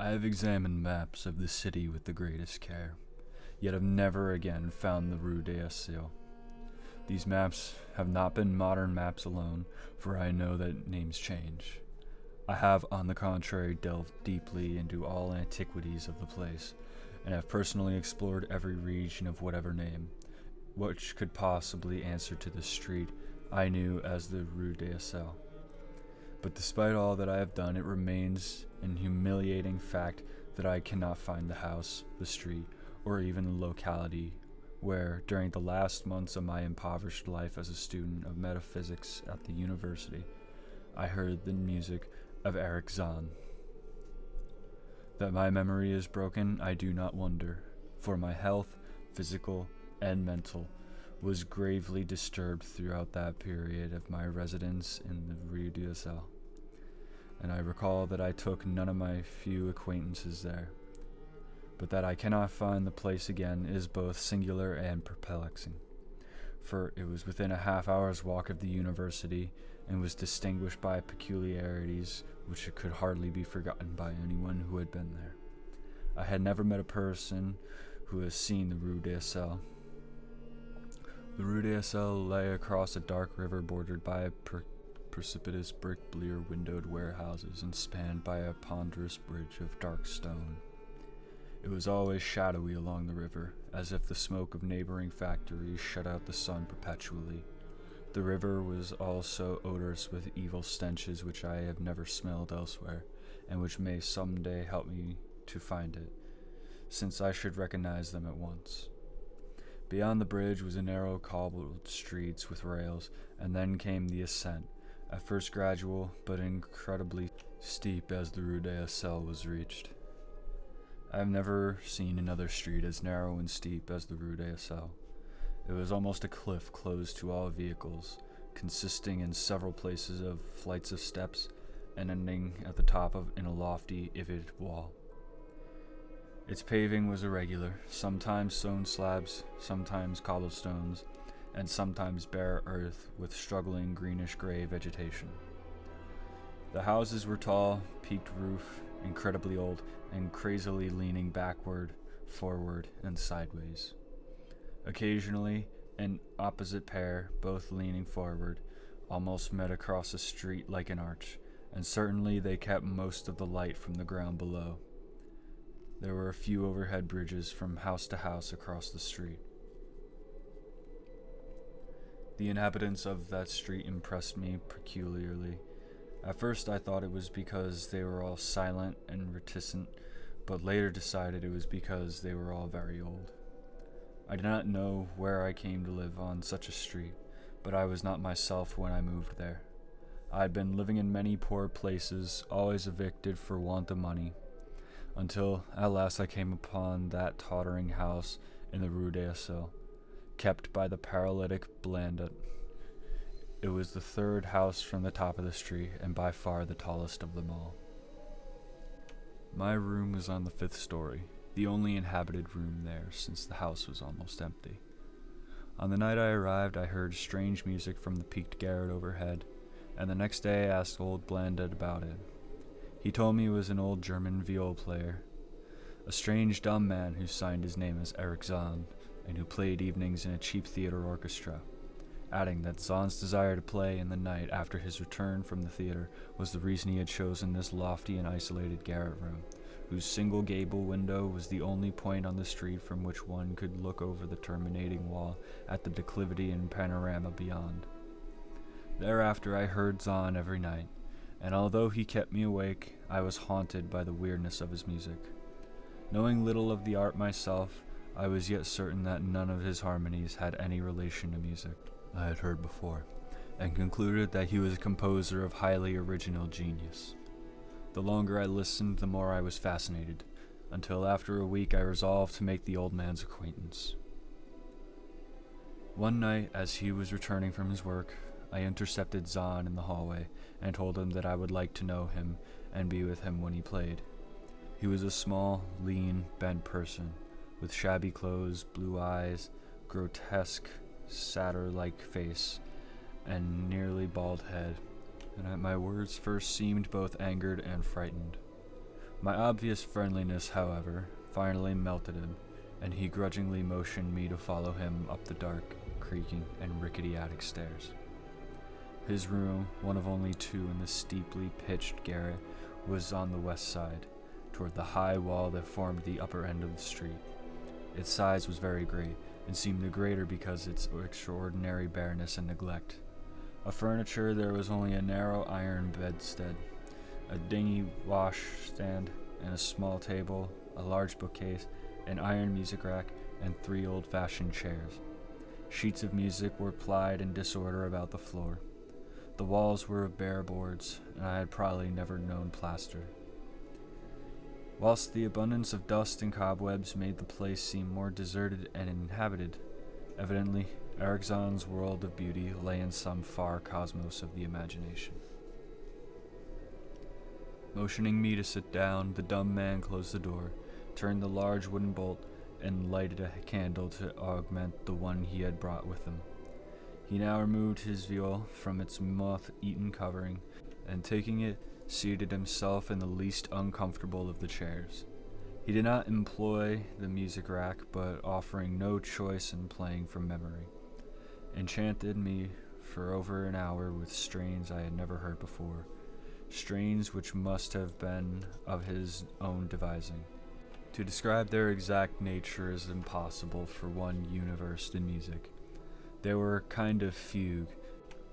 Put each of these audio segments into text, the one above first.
I have examined maps of the city with the greatest care, yet have never again found the Rue d'Asile. These maps have not been modern maps alone, for I know that names change. I have, on the contrary, delved deeply into all antiquities of the place, and have personally explored every region of whatever name, which could possibly answer to the street I knew as the Rue d'Asile. But despite all that I have done, it remains an humiliating fact that I cannot find the house, the street, or even the locality where, during the last months of my impoverished life as a student of metaphysics at the university, I heard the music of Erich Zann. That my memory is broken, I do not wonder, for my health, physical and mental, was gravely disturbed throughout that period of my residence in the Rue d'Asile, and I recall that I took none of my few acquaintances there. But that I cannot find the place again is both singular and perplexing, for it was within a half-hour's walk of the university, and was distinguished by peculiarities which could hardly be forgotten by anyone who had been there. I had never met a person who has seen the Rue d'Asile. The Rue d'Asile lay across a dark river bordered by precipitous brick blear windowed warehouses and spanned by a ponderous bridge of dark stone. It was always shadowy along the river, as if the smoke of neighboring factories shut out the sun perpetually. The river was also odorous with evil stenches which I have never smelled elsewhere, and which may some day help me to find it, since I should recognize them at once. Beyond the bridge was a narrow cobbled streets with rails, and then came the ascent, at first gradual, but incredibly steep as the Rue d'Asile was reached. I have never seen another street as narrow and steep as the Rue d'Asile. It was almost a cliff closed to all vehicles, consisting in several places of flights of steps, and ending at the top in a lofty, ivied wall. Its paving was irregular, sometimes stone slabs, sometimes cobblestones, and sometimes bare earth with struggling greenish-gray vegetation. The houses were tall, peaked roof, incredibly old, and crazily leaning backward, forward, and sideways. Occasionally, an opposite pair, both leaning forward, almost met across the street like an arch, and certainly they kept most of the light from the ground below. There were a few overhead bridges from house to house across the street. The inhabitants of that street impressed me peculiarly. At first I thought it was because they were all silent and reticent, but later decided it was because they were all very old. I did not know where I came to live on such a street, but I was not myself when I moved there. I had been living in many poor places, always evicted for want of money, until at last I came upon that tottering house in the Rue d'Asile, kept by the paralytic Blandet. It was the third house from the top of the street, and by far the tallest of them all. My room was on the 5th story, the only inhabited room there, since the house was almost empty. On the night I arrived, I heard strange music from the peaked garret overhead, and the next day I asked old Blandet about it. He told me he was an old German viol player, a strange dumb man who signed his name as Erich Zann, and who played evenings in a cheap theater orchestra, adding that Zann's desire to play in the night after his return from the theater was the reason he had chosen this lofty and isolated garret room, whose single gable window was the only point on the street from which one could look over the terminating wall at the declivity and panorama beyond. Thereafter I heard Zann every night, and although he kept me awake, I was haunted by the weirdness of his music. Knowing little of the art myself, I was yet certain that none of his harmonies had any relation to music I had heard before, and concluded that he was a composer of highly original genius. The longer I listened, the more I was fascinated, until after a week I resolved to make the old man's acquaintance. One night, as he was returning from his work, I intercepted Zann in the hallway and told him that I would like to know him and be with him when he played. He was a small, lean, bent person, with shabby clothes, blue eyes, grotesque, satyr-like face, and nearly bald head, and at my words first seemed both angered and frightened. My obvious friendliness, however, finally melted him, and he grudgingly motioned me to follow him up the dark, creaking, and rickety attic stairs. His room, one of only two in the steeply pitched garret, was on the west side, toward the high wall that formed the upper end of the street. Its size was very great, and seemed the greater because of its extraordinary bareness and neglect. Of furniture there was only a narrow iron bedstead, a dingy washstand, and a small table, a large bookcase, an iron music rack, and 3 old-fashioned chairs. Sheets of music were plied in disorder about the floor. The walls were of bare boards, and I had probably never known plaster. Whilst the abundance of dust and cobwebs made the place seem more deserted and uninhabited, evidently Erich Zann's world of beauty lay in some far cosmos of the imagination. Motioning me to sit down, the dumb man closed the door, turned the large wooden bolt, and lighted a candle to augment the one he had brought with him. He now removed his viol from its moth-eaten covering, and taking it, seated himself in the least uncomfortable of the chairs. He did not employ the music rack, but offering no choice in playing from memory, enchanted me for over an hour with strains I had never heard before, strains which must have been of his own devising. To describe their exact nature is impossible for one unversed in music. They were a kind of fugue,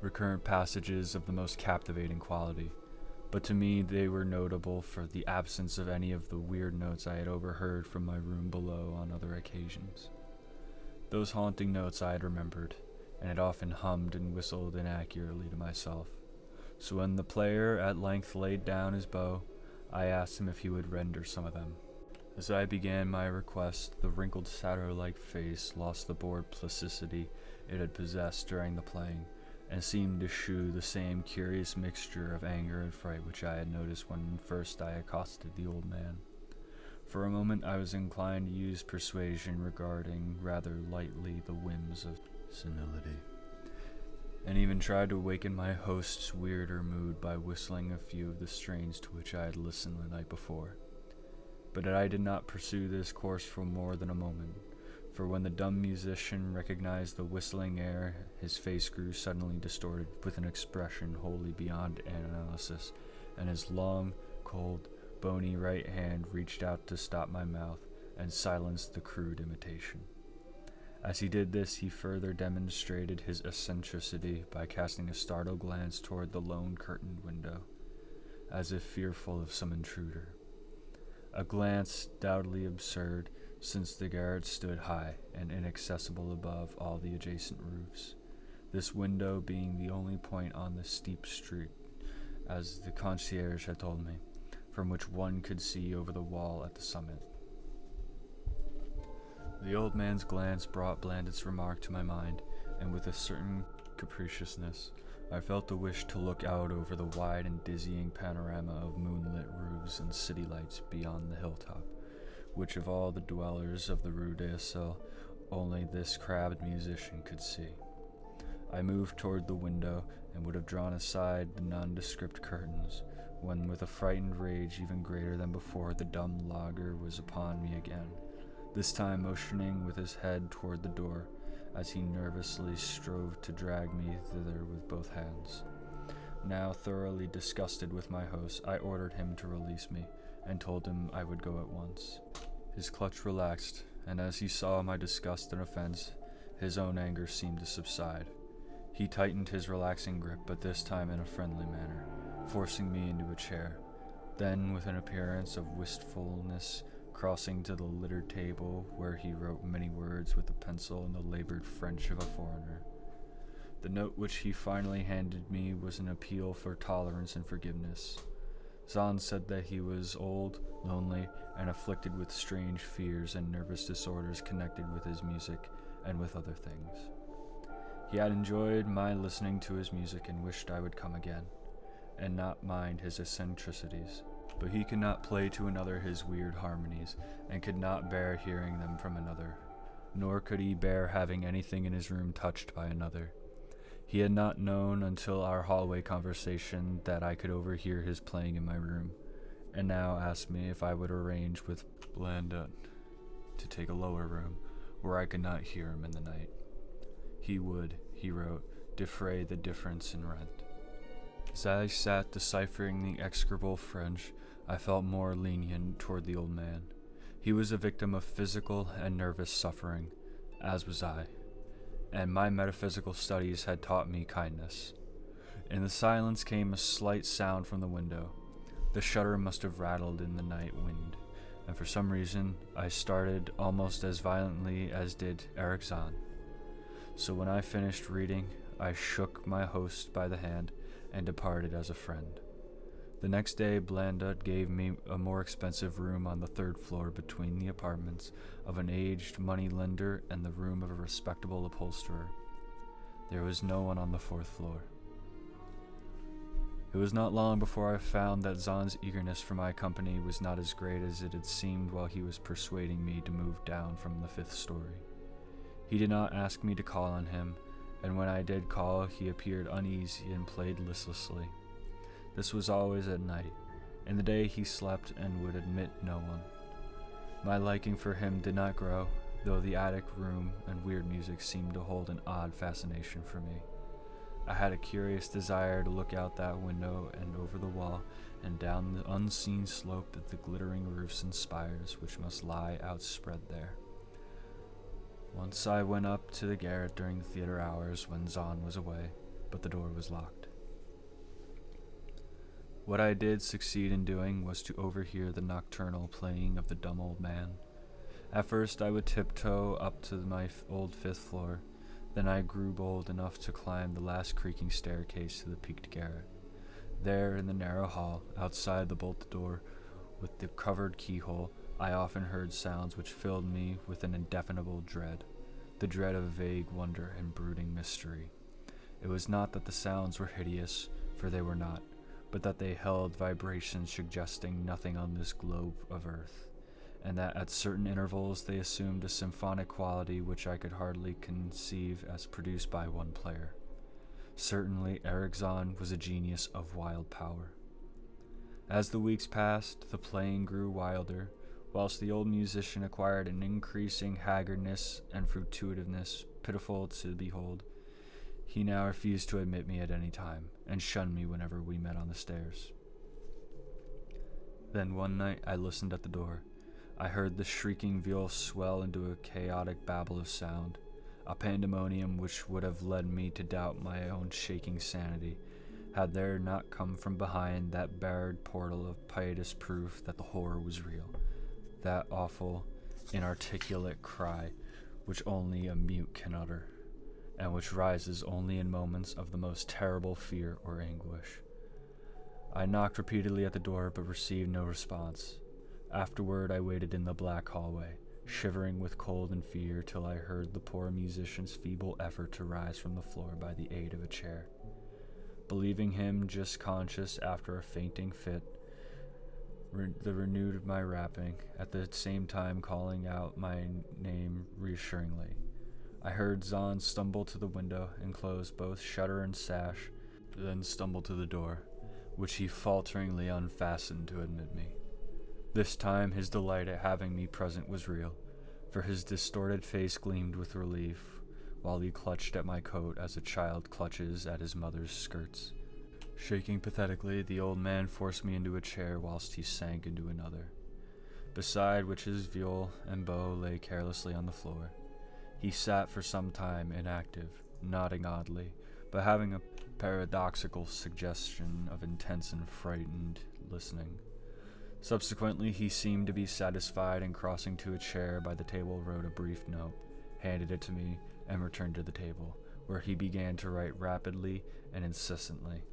recurrent passages of the most captivating quality, but to me they were notable for the absence of any of the weird notes I had overheard from my room below on other occasions. Those haunting notes I had remembered, and had often hummed and whistled inaccurately to myself. So when the player at length laid down his bow, I asked him if he would render some of them. As I began my request, the wrinkled satyr-like face lost the bored plasticity it had possessed during the playing, and seemed to shew the same curious mixture of anger and fright which I had noticed when first I accosted the old man. For a moment I was inclined to use persuasion regarding rather lightly the whims of senility, and even tried to awaken my host's weirder mood by whistling a few of the strains to which I had listened the night before. But I did not pursue this course for more than a moment, for when the dumb musician recognized the whistling air, his face grew suddenly distorted with an expression wholly beyond analysis, and his long, cold, bony right hand reached out to stop my mouth and silence the crude imitation. As he did this, he further demonstrated his eccentricity by casting a startled glance toward the lone curtained window, as if fearful of some intruder. A glance doubtly absurd, since the garret stood high and inaccessible above all the adjacent roofs, this window being the only point on the steep street, as the concierge had told me, from which one could see over the wall at the summit. The old man's glance brought Blandit's remark to my mind, and with a certain capriciousness, I felt the wish to look out over the wide and dizzying panorama of moonlit roofs and city lights beyond the hilltop, which of all the dwellers of the Rue d'Assel, only this crabbed musician could see. I moved toward the window and would have drawn aside the nondescript curtains, when with a frightened rage even greater than before the dumb logger was upon me again, this time motioning with his head toward the door, as he nervously strove to drag me thither with both hands. Now thoroughly disgusted with my host, I ordered him to release me, and told him I would go at once. His clutch relaxed, and as he saw my disgust and offense, his own anger seemed to subside. He tightened his relaxing grip, but this time in a friendly manner, forcing me into a chair. Then, with an appearance of wistfulness, crossing to the littered table, where he wrote many words with a pencil in the labored French of a foreigner. The note which he finally handed me was an appeal for tolerance and forgiveness. Zann said that he was old, lonely, and afflicted with strange fears and nervous disorders connected with his music and with other things. He had enjoyed my listening to his music and wished I would come again, and not mind his eccentricities, but he could not play to another his weird harmonies, and could not bear hearing them from another, nor could he bear having anything in his room touched by another. He had not known until our hallway conversation that I could overhear his playing in my room. and now asked me if I would arrange with Blanda to take a lower room where I could not hear him in the night. He would, he wrote, defray the difference in rent. As I sat deciphering the execrable French, I felt more lenient toward the old man. He was a victim of physical and nervous suffering, as was I, and my metaphysical studies had taught me kindness. In the silence came a slight sound from the window. The shutter must have rattled in the night wind, and for some reason I started almost as violently as did Erich Zann. So when I finished reading, I shook my host by the hand and departed as a friend. The next day, Blanda gave me a more expensive room on the third floor between the apartments of an aged moneylender and the room of a respectable upholsterer. There was no one on the fourth floor. It was not long before I found that Zann's eagerness for my company was not as great as it had seemed while he was persuading me to move down from the fifth story. He did not ask me to call on him, and when I did call, he appeared uneasy and played listlessly. This was always at night. In the day he slept and would admit no one. My liking for him did not grow, though the attic room and weird music seemed to hold an odd fascination for me. I had a curious desire to look out that window and over the wall and down the unseen slope at the glittering roofs and spires which must lie outspread there. Once I went up to the garret during the theater hours when Zann was away, but the door was locked. What I did succeed in doing was to overhear the nocturnal playing of the dumb old man. At first I would tiptoe up to my old fifth floor, then I grew bold enough to climb the last creaking staircase to the peaked garret. There, in the narrow hall, outside the bolted door, with the covered keyhole, I often heard sounds which filled me with an indefinable dread, the dread of vague wonder and brooding mystery. It was not that the sounds were hideous, for they were not, but that they held vibrations suggesting nothing on this globe of earth, and that at certain intervals they assumed a symphonic quality which I could hardly conceive as produced by one player. Certainly Erich Zann was a genius of wild power. As the weeks passed, the playing grew wilder, whilst the old musician acquired an increasing haggardness and furtiveness pitiful to behold. He now refused to admit me at any time, and shunned me whenever we met on the stairs. Then one night I listened at the door. I heard the shrieking viol swell into a chaotic babble of sound, a pandemonium which would have led me to doubt my own shaking sanity, had there not come from behind that barred portal of piteous proof that the horror was real, that awful, inarticulate cry which only a mute can utter, and which rises only in moments of the most terrible fear or anguish. I knocked repeatedly at the door, but received no response. Afterward I waited in the black hallway, shivering with cold and fear, till I heard the poor musician's feeble effort to rise from the floor by the aid of a chair. Believing him just conscious after a fainting fit, renewed my rapping, at the same time calling out my name reassuringly. I heard Zann stumble to the window and close both shutter and sash, then stumble to the door, which he falteringly unfastened to admit me. This time his delight at having me present was real, for his distorted face gleamed with relief, while he clutched at my coat as a child clutches at his mother's skirts. Shaking pathetically, the old man forced me into a chair whilst he sank into another, beside which his viol and bow lay carelessly on the floor. He sat for some time inactive, nodding oddly, but having a paradoxical suggestion of intense and frightened listening. Subsequently, he seemed to be satisfied, and crossing to a chair by the table wrote a brief note, handed it to me, and returned to the table, where he began to write rapidly and insistently.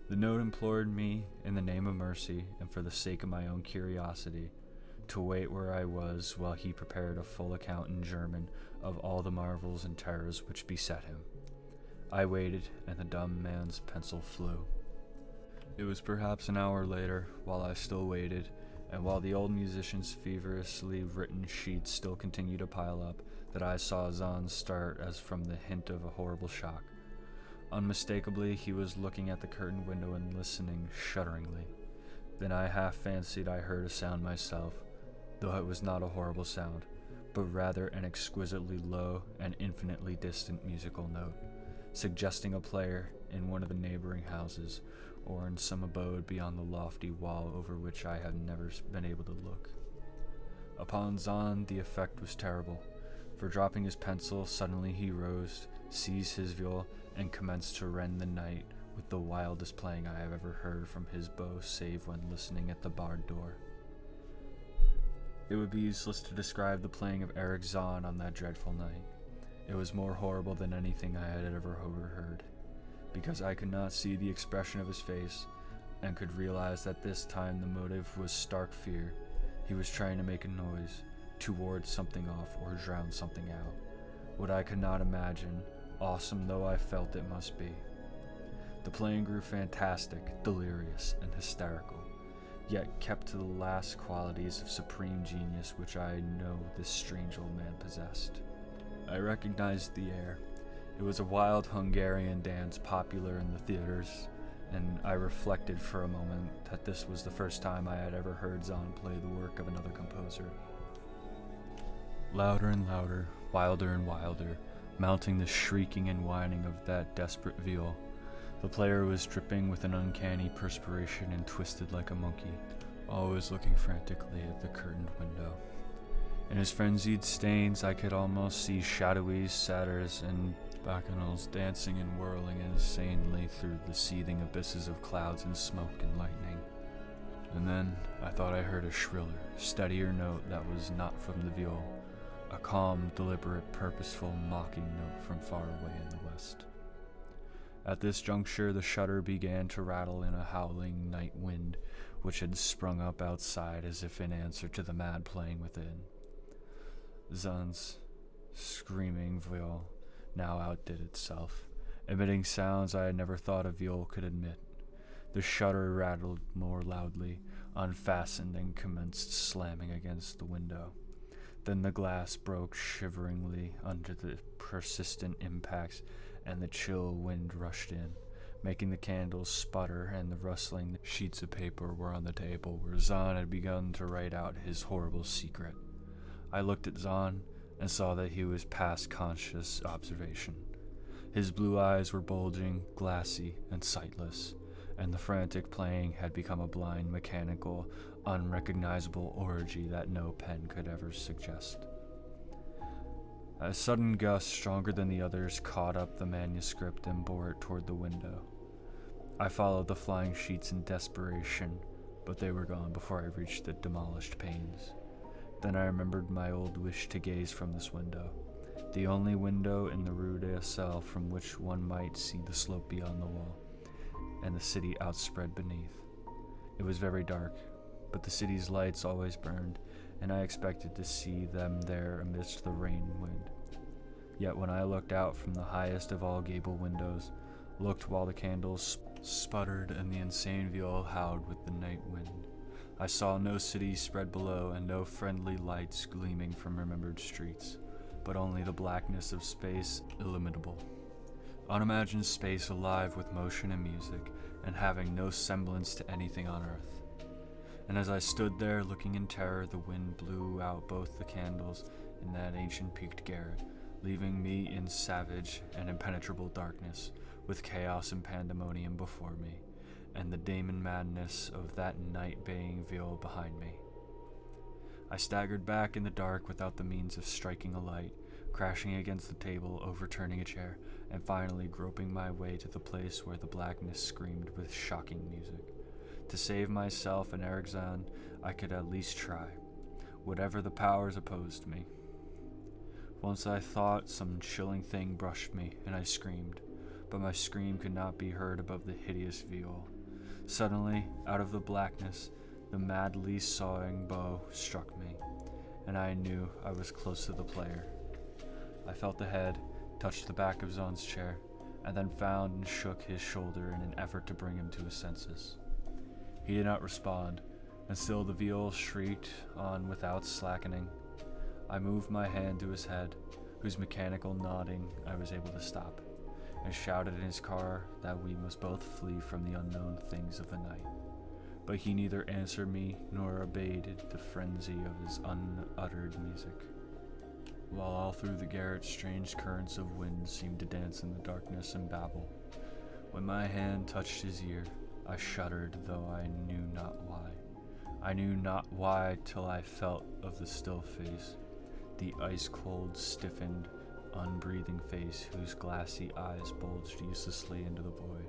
The note implored me, in the name of mercy, and for the sake of my own curiosity, to wait where I was while he prepared a full account in German of all the marvels and terrors which beset him. I waited, and the dumb man's pencil flew. It was perhaps an hour later, while I still waited, and while the old musician's feverishly written sheets still continued to pile up, that I saw Zann start as from the hint of a horrible shock. Unmistakably, he was looking at the curtained window and listening shudderingly. Then I half fancied I heard a sound myself, though it was not a horrible sound, but rather an exquisitely low and infinitely distant musical note, suggesting a player in one of the neighboring houses, or in some abode beyond the lofty wall over which I had never been able to look. Upon Zann the effect was terrible, for dropping his pencil, suddenly he rose, seized his viol, and commenced to rend the night with the wildest playing I have ever heard from his bow save when listening at the barred door. It would be useless to describe the playing of Erich Zann on that dreadful night. It was more horrible than anything I had ever overheard, because I could not see the expression of his face, and could realize that this time the motive was stark fear. He was trying to make a noise, to ward something off or drown something out. What I could not imagine, awesome though I felt it must be. The playing grew fantastic, delirious, and hysterical, yet kept to the last qualities of supreme genius which I know this strange old man possessed. I recognized the air. It was a wild Hungarian dance popular in the theaters, and I reflected for a moment that this was the first time I had ever heard Zann play the work of another composer. Louder and louder, wilder and wilder, mounting the shrieking and whining of that desperate viol. The player was dripping with an uncanny perspiration and twisted like a monkey, always looking frantically at the curtained window. In his frenzied stains, I could almost see shadowy satyrs and bacchanals dancing and whirling insanely through the seething abysses of clouds and smoke and lightning. And then I thought I heard a shriller, steadier note that was not from the viol, a calm, deliberate, purposeful, mocking note from far away in the west. At this juncture, the shutter began to rattle in a howling night wind, which had sprung up outside as if in answer to the mad playing within. Zann's screaming viol now outdid itself, emitting sounds I had never thought a viol could emit. The shutter rattled more loudly, unfastened, and commenced slamming against the window. Then the glass broke shiveringly under the persistent impacts, and the chill wind rushed in, making the candles sputter and the rustling sheets of paper were on the table where Zann had begun to write out his horrible secret. I looked at Zann and saw that he was past conscious observation. His blue eyes were bulging, glassy, and sightless, and the frantic playing had become a blind, mechanical, unrecognizable orgy that no pen could ever suggest. A sudden gust, stronger than the others, caught up the manuscript and bore it toward the window. I followed the flying sheets in desperation, but they were gone before I reached the demolished panes. Then I remembered my old wish to gaze from this window, the only window in the Rue de Sel from which one might see the slope beyond the wall, and the city outspread beneath. It was very dark, but the city's lights always burned, and I expected to see them there amidst the rain and wind. Yet when I looked out from the highest of all gable windows, looked while the candles sputtered and the insane viol howled with the night wind, I saw no city spread below and no friendly lights gleaming from remembered streets, but only the blackness of space illimitable. Unimagined space alive with motion and music, and having no semblance to anything on earth. And as I stood there looking in terror, the wind blew out both the candles in that ancient peaked garret, leaving me in savage and impenetrable darkness, with chaos and pandemonium before me, and the demon madness of that night-baying viol behind me. I staggered back in the dark without the means of striking a light, crashing against the table, overturning a chair, and finally groping my way to the place where the blackness screamed with shocking music. To save myself and Erich Zann, I could at least try, whatever the powers opposed me. Once I thought some chilling thing brushed me, and I screamed, but my scream could not be heard above the hideous viol. Suddenly, out of the blackness, the madly sawing bow struck me, and I knew I was close to the player. I felt the head, touched the back of Zann's chair, and then found and shook his shoulder in an effort to bring him to his senses. He did not respond, and still the viol shrieked on without slackening. I moved my hand to his head, whose mechanical nodding I was able to stop, and shouted in his car that we must both flee from the unknown things of the night. but he neither answered me nor abated the frenzy of his unuttered music, while all through the garret strange currents of wind seemed to dance in the darkness and babble. When my hand touched his ear, I shuddered, though I knew not why. I knew not why till I felt of the still face, the ice-cold, stiffened, unbreathing face whose glassy eyes bulged uselessly into the void.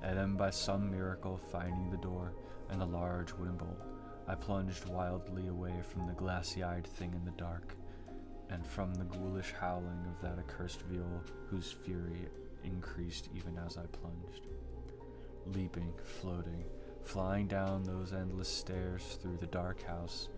And then by some miracle finding the door and the large wooden bolt, I plunged wildly away from the glassy-eyed thing in the dark, and from the ghoulish howling of that accursed viol whose fury increased even as I plunged. Leaping, floating, flying down those endless stairs through the dark house,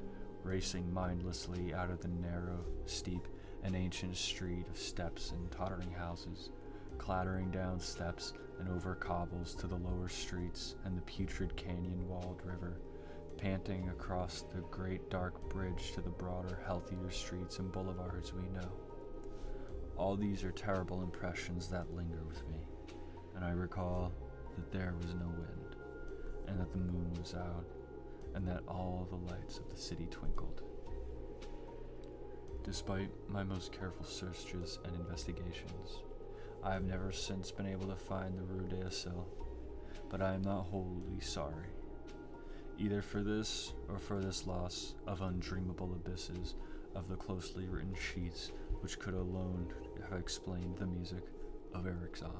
racing mindlessly out of the narrow, steep, and ancient street of steps and tottering houses, clattering down steps and over cobbles to the lower streets and the putrid canyon-walled river, panting across the great dark bridge to the broader, healthier streets and boulevards we know. All these are terrible impressions that linger with me, and I recall that there was no wind, and that the moon was out, and that all the lights of the city twinkled. Despite my most careful searches and investigations, I have never since been able to find the Rue d'Asile, but I am not wholly sorry, either for this or for this loss of undreamable abysses of the closely written sheets which could alone have explained the music of Erich Zann.